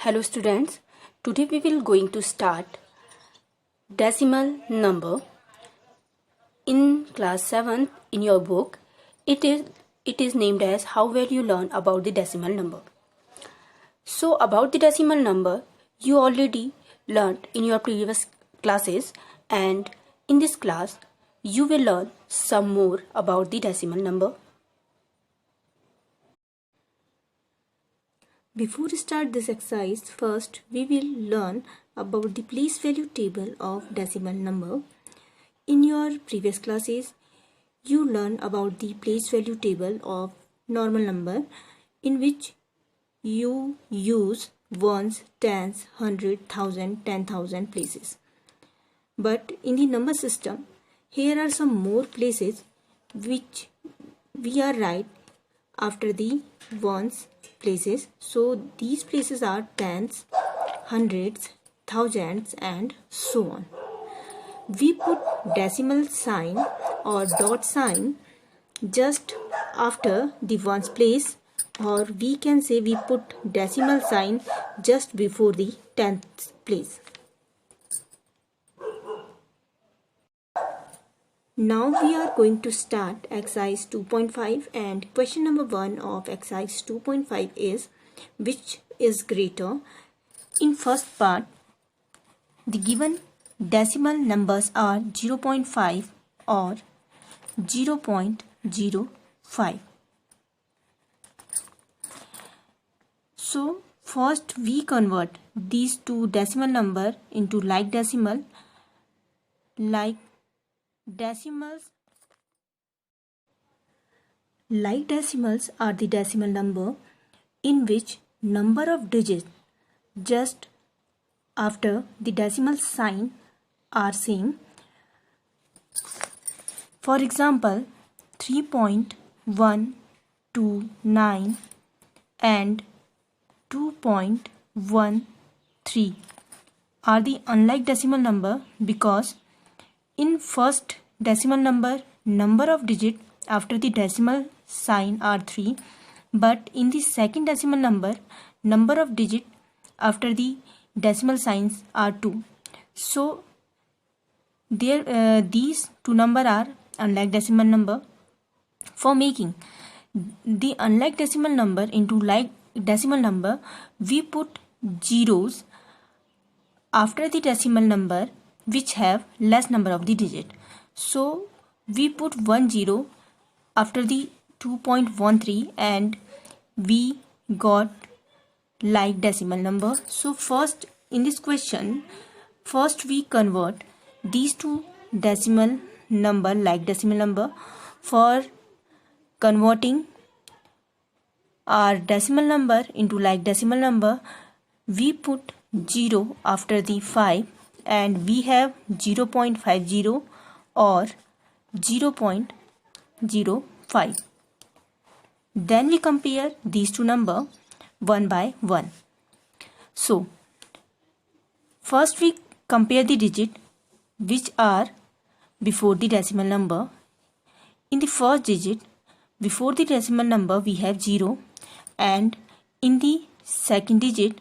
Hello students, today we will going to start decimal number in class 7th in your book. It is named as how well you learn about the decimal number. So about the decimal number you already learned in your previous classes, and in this class you will learn some more about the decimal number. Before we start this exercise, first we will learn about the place value table of decimal number. In your previous classes, you learn about the place value table of normal number, in which you use ones, tens, 100, 1000, 10,000 places. But in the number system, here are some more places which we are right after the ones places. So these places are tens, hundreds, thousands and so on. We put decimal sign or dot sign just after the ones place, or we can say we put decimal sign just before the tenth place. Now we are going to start exercise 2.5, and question number 1 of exercise 2.5 is which is greater. In first part, the given decimal numbers are 0.5 or 0.05. So first we convert these two decimal number into like decimal. Like decimals are the decimal number in which number of digits just after the decimal sign are same. For example, 3.129 and 2.13 are the unlike decimal number, because in first decimal number of digit after the decimal sign are 3, but in the second decimal number of digit after the decimal signs are 2. So these two number are unlike decimal number. For making the unlike decimal number into like decimal number, we put zeros after the decimal number which have less number of the digit. So we put 10 after the 2.13 and we got like decimal number. So first in this question, first we convert these two decimal number like decimal number. For converting our decimal number into like decimal number, we put 0 after the 5 and we have 0.50 or 0.05. Then we compare these two number one by one. So first we compare the digit which are before the decimal number. In the first digit before the decimal number we have 0, and in the second digit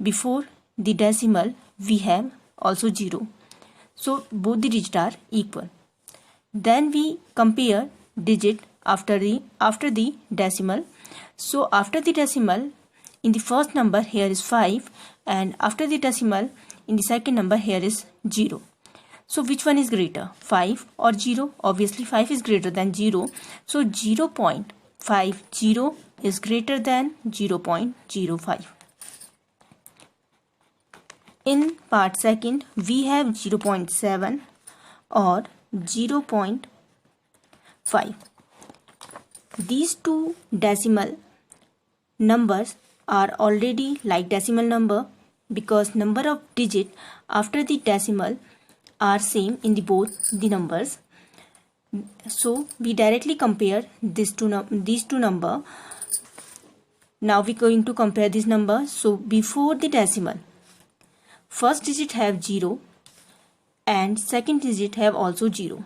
before the decimal we have also 0. So both the digits are equal. Then we compare digit after the decimal. So after the decimal, in the first number here is 5, and after the decimal in the second number here is 0. So which one is greater, 5 or 0? Obviously 5 is greater than 0. So 0.50 is greater than 0.05. In part second, we have 0.7 or 0.5. These two decimal numbers are already like decimal number, because number of digit after the decimal are same in the both the numbers. So we directly compare these two number. Now we are going to compare this number. So before the decimal, first digit have 0 and second digit have also 0.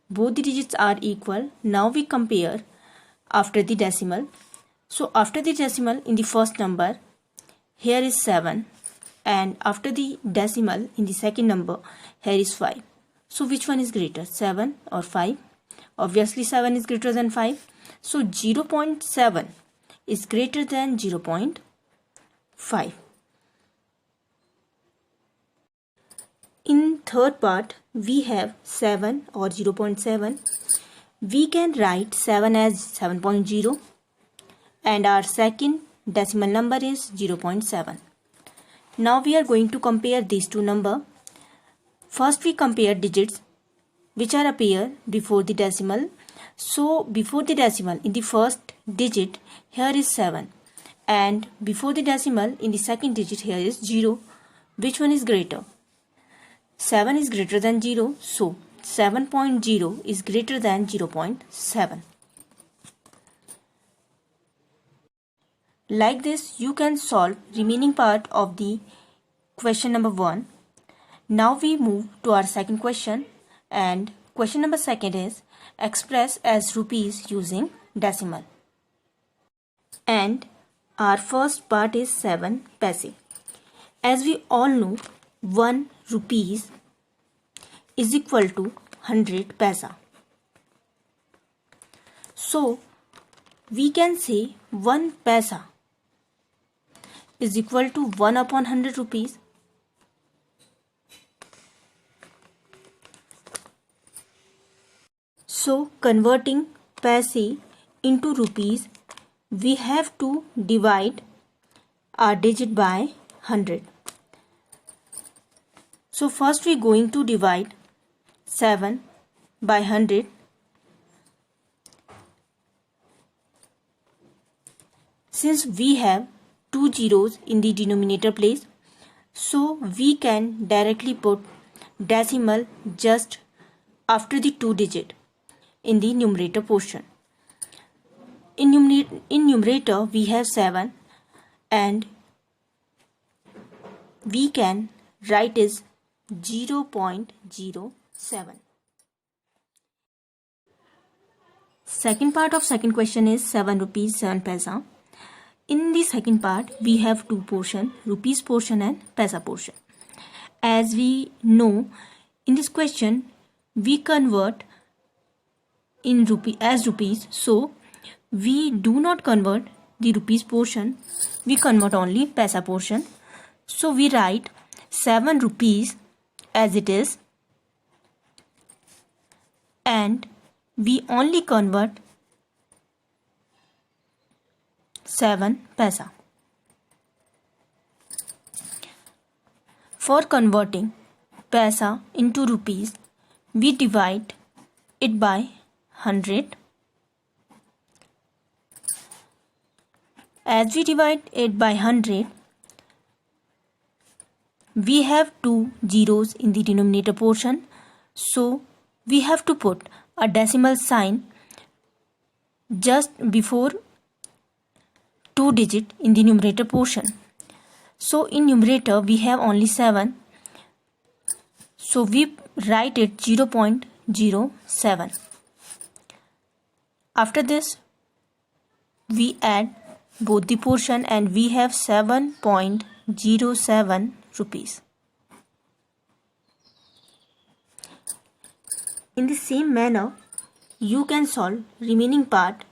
Both the digits are equal. Now we compare after the decimal. So after the decimal in the first number here is 7, and after the decimal in the second number here is 5. So which one is greater, 7 or 5? Obviously 7 is greater than 5. So 0.7 is greater than 0.5. In third part we have 7 or 0.7. We can write 7 as 7.0 and our second decimal number is 0.7. Now we are going to compare these two numbers. First we compare digits which are appear before the decimal. So before the decimal in the first digit here is 7, and before the decimal in the second digit here is 0. Which one is greater? 7 is greater than 0, so 7.0 is greater than 0.7. Like this you can solve remaining part of the question number 1. Now we move to our second question, and question number 2 is express as rupees using decimal. And our first part is 7 paise. As we all know, 1 rupees is equal to 100 paisa. So we can say 1 paisa is equal to 1 upon 100 rupees. So converting paise into rupees, we have to divide our digit by 100. So first we are going to divide 7 by 100. Since we have 2 zeros in the denominator place, so we can directly put decimal just after the 2 digit in the numerator portion. In numerator we have 7, and we can write as 0.07. Second part of second question is 7 rupees 7 paisa. In the second part we have two portion, rupees portion and paisa portion. As we know, in this question we convert in rupees, so we do not convert the rupees portion, we convert only paisa portion. So we write 7 rupees as it is, and we only convert 7 paisa. For converting paisa into rupees, we divide it by 100. As we divide it by 100, we have 2 zeros in the denominator portion, so we have to put a decimal sign just before 2 digit in the numerator portion. So in numerator we have only 7, so we write it 0.07. After this we add both the portion and we have 7.07 rupees. In the same manner you can solve remaining part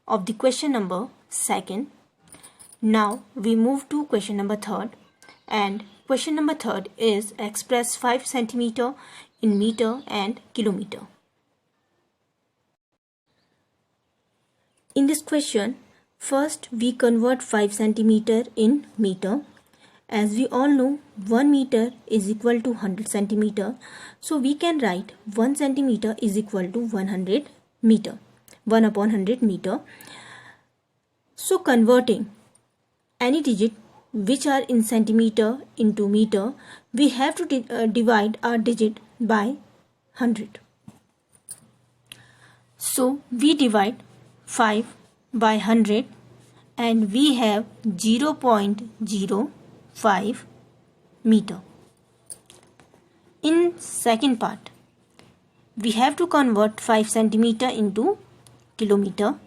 of the question number 2. Now we move to question number 3, and question number 3 is express 5 centimeter in meter and kilometer. In this question, first we convert 5 centimeter in meter. As we all know, 1 meter is equal to 100 centimeter. So we can write 1 centimeter is equal to 100 meter, 1 upon 100 meter. So converting any digit which are in centimeter into meter, we have to divide our digit by 100. So we divide 5 by 100 and we have 0.05 meter. In second part, we have to convert 5 centimeter into kilometer.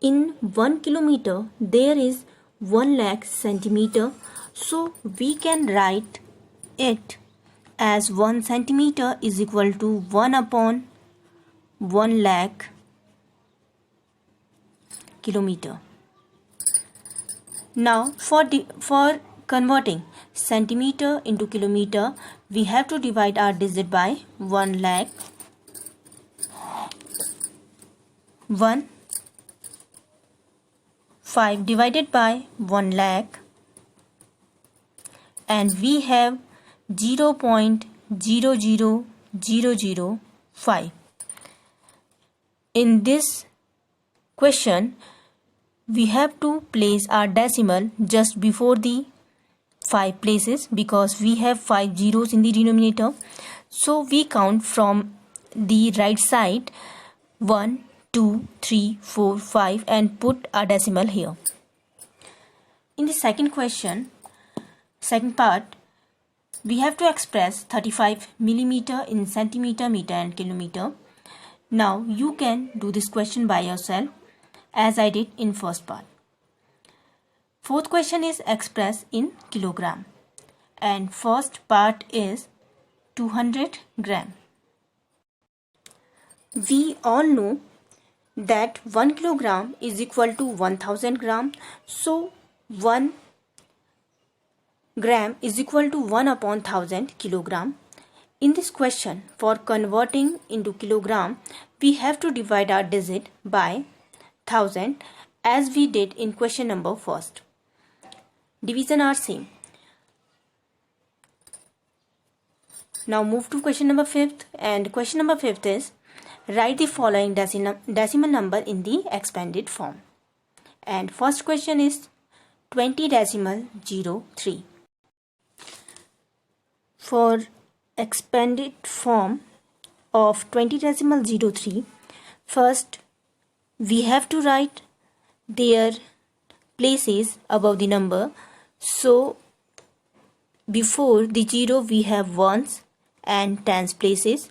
In 1 kilometer there is 1 lakh centimeter, so we can write it as 1 centimeter is equal to 1 upon 1 lakh kilometer. Now for converting centimeter into kilometer, we have to divide our digit by 1 lakh. 5 divided by 1 lakh, and we have 0.00005. In this question, we have to place our decimal just before the 5 places because we have 5 zeros in the denominator. So we count from the right side 1, 2, 3, 4, 5 and put a decimal here. In the second question, second part, we have to express 35 millimeter in centimeter, meter and kilometer. Now you can do this question by yourself as I did in first part. Fourth question is expressed in kilogram and first part is 200 gram. We all know that 1 kilogram is equal to 1000 gram. So 1 gram is equal to 1 upon 1000 kilogram. In this question, for converting into kilogram, we have to divide our digit by 1000 as we did in question number first. Division are same. Now move to question number 5th, and question number 5th is write the following decimal number in the expanded form. And first question is 20.03. For expanded form of 20.03, first we have to write their places above the number. So before the 0 we have ones and tens places,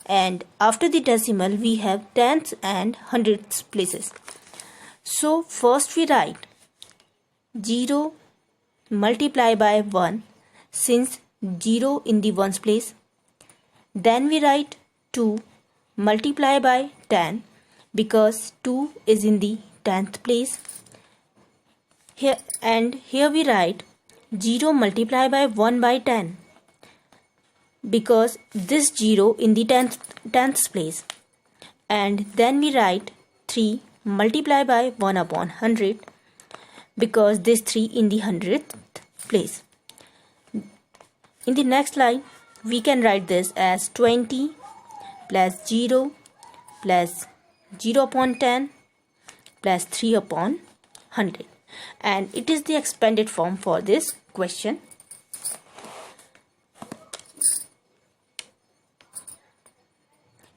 and after the decimal we have tens and hundreds places. So first we write 0 multiply by 1 since 0 in the ones place. Then we write 2 multiply by 10 because 2 is in the 10th place. Here we write 0 multiply by 1 by 10 because this 0 in the 10th place. And then we write 3 multiply by 1 upon 100 because this 3 in the 100th place. In the next line, we can write this as 20 plus 0 plus 0 upon 10 plus 3 upon 100. And it is the expanded form for this question.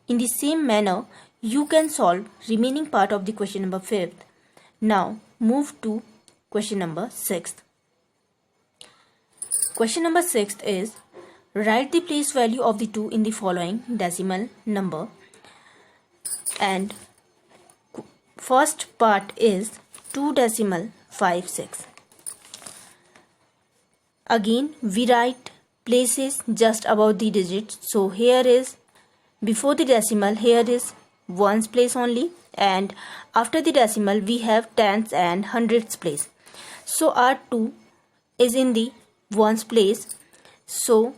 In the same manner, you can solve remaining part of the question number 5th. Now move to question number 6th. Question number 6th is write the place value of the 2 in the following decimal number. And first part is 2.56. Again we write places just above the digits. So here is before the decimal, here is ones place only, and after the decimal we have tens and hundreds place. So our 2 is in the ones place. So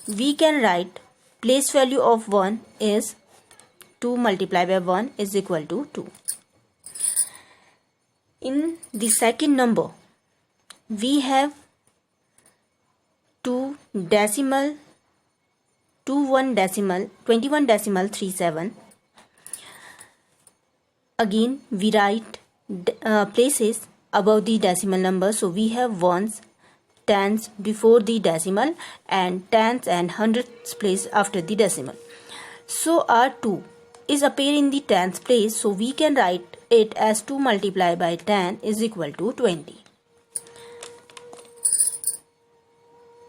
we can write place value of 1 is 2 multiplied by 1 is equal to 2. In the second number, we have 21.37. Again we write places above the decimal number. So we have ones, tens before the decimal and tens and hundreds place after the decimal. So our 2 is appear in the tens place. So we can write it as 2 multiplied by 10 is equal to 20.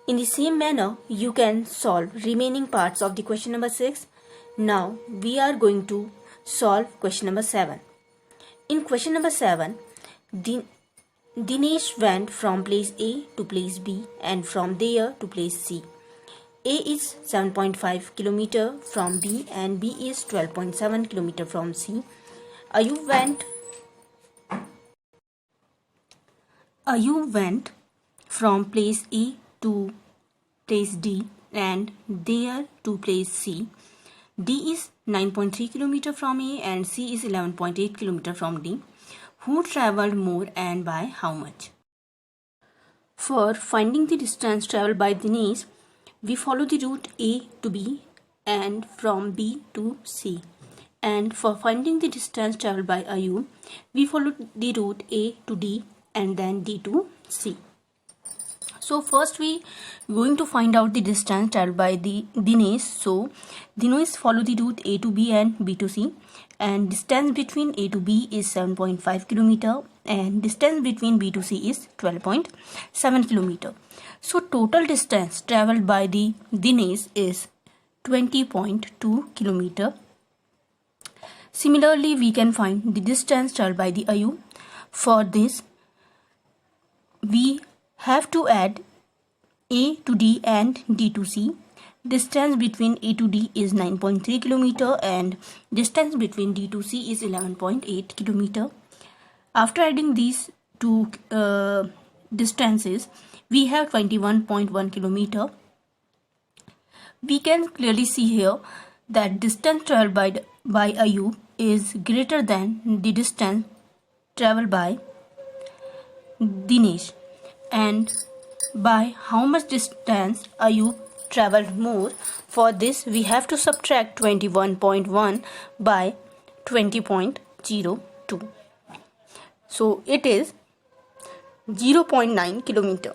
In the same manner, you can solve remaining parts of the question number 6. Now we are going to solve question number 7. In question number 7, Dinesh went from place A to place B and from there to place C. A is 7.5 km from B and B is 12.7 km from C. Ayub went from place A to place D and there to place C. D is 9.3 km from A and C is 11.8 km from D. Who travelled more and by how much? For finding the distance travelled by Dinesh, we follow the route A to B and from B to C. And for finding the distance travelled by Ayub, we follow the route A to D and then D to C. So first we going to find out the distance travelled by the Dinesh. So Dinesh follow the route A to B and B to C, and distance between A to B is 7.5 km and distance between B to C is 12.7 km. So total distance travelled by the Dinesh is 20.2 km. Similarly, we can find the distance travelled by the Ayub. For this, we have to add A to D and D to C. Distance between A to D is 9.3 km and distance between D to C is 11.8 km. After adding these two distances, we have 21.1 km. We can clearly see here that distance travelled by Ayub is greater than the distance travelled by Dinesh. And by how much distance Ayub travelled more? For this, we have to subtract 21.1 by 20.02. So it is 0.9 km.